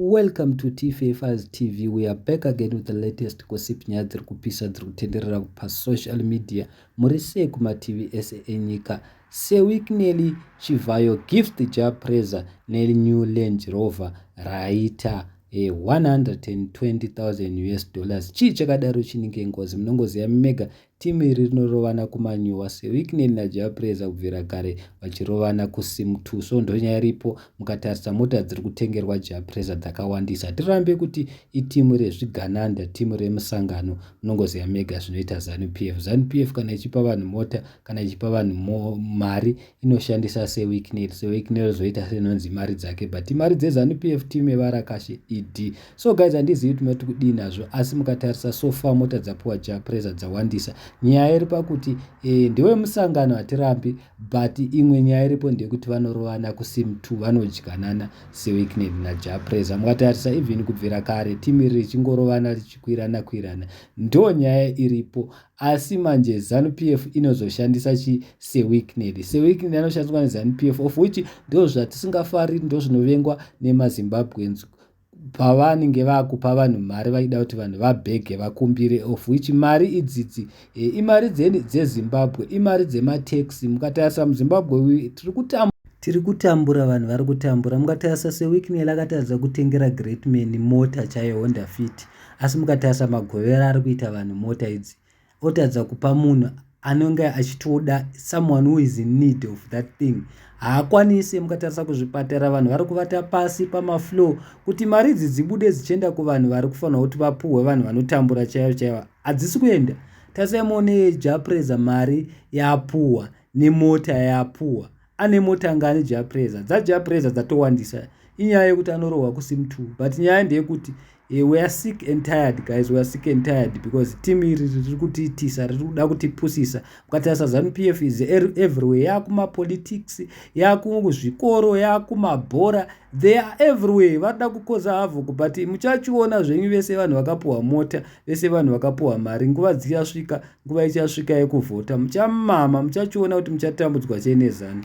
Welcome to TFF's TV. We are back again with the latest gossip nyaya dziri kupisa dziri kutenderera pasocial media. Muri sei kuma-TV ese enyika. Sewikineli Chivayo gives the Japreza new Range Rover raita 120,000 US dollars. Chii chakadaro chinenge ngozi. Munongoziva mega timu iri rinorovana kumanyuwa. Sewikineli naJapreza kubvira kare vachirovana kusim2. So ndonyaya iripo mukatarisa mota dziri kutengerwa Japreza dzakawandisa. Tirambe kuti itimu rezvigananda, timu remusangano. Munongoziva mega zvinoita ZANU-PF. ZANU-PF kana ichipa vanhu mota, kana ichipa vanhu mari, inoshandisa Sewikineli. Sewikineli zoita senonzi mari dzake, but mari dzeZANU-PF timu yevarakashe ED. So guys, handizivi kuti mati kudii nazvo, asi mukatarisa so far mota dzapuwa Japreza dzawandisa. Nyaya iri pakuti ndiwe musangano hatirambi, but imwe nyaya iripo ndekuti vanorovana kusim2, vanodyanana Sewikineli naJapreza. Mukatarisa even kubvira kare timu iri richingorovana richikwirana, ndo nyaya iripo. Asi manje ZANU-PF inozoshandisa Sewikineli. Sewikineli anoshandiswa neZANU-PF, of which ndo zvatisingafariri, ndo zvinovengwa nemaZimbabweans pavanenge vakupa vanhu mari vaida kuti vanhu vabhege vakumbire, of which mari idzidzi imari dzeZimbabwe, imari dzemataxi. Mukatarisa muZimbabwe tiri kutambura, vanhu vari kutambura. Mukatarisa Sewikineli akataridza kutengera Greatman mota chaiyo Honda Fit, asi mukatarisa magovera ari kuita vanhu mota idzi, otaridza kupa munhu anenge achitoda, someone who is in need of that thing, haakwanisi. Mukatarisa kuzvipatara vanhu vari kuvata pasi pamafloor kuti mari idzi dzibude dzichienda kuvanhu vari kufanira kuti vapuhwe, vanhu vanotambura chaivo, hadzisi kuenda. Tarisai muone Japreza mari yapuhwa nemota yapuhwa. Ane mota ngani Japreza? DzaJapreza dzatowandisa. Inyaya yekuti anorohwa kusim2, but nyaya ndeyekuti we are sick and tired guys, we are sick and tired because team iri riri kutiitisa, riri kuda kutipusisa. Mukatarisa ZANU-PF is everywhere, yakumapolitics, yakuzvikoro, yakumabhora, they are everywhere. Vada kukoza havoc, but muchachiona zvenyu vese vanhu vakapuhwa mota, vese vanhu vakapuhwa mari. Nguva dzichasvika, nguva ichasvika yekuvhota, muchamama, muchachiona kuti muchatambudzwa chene ZANU.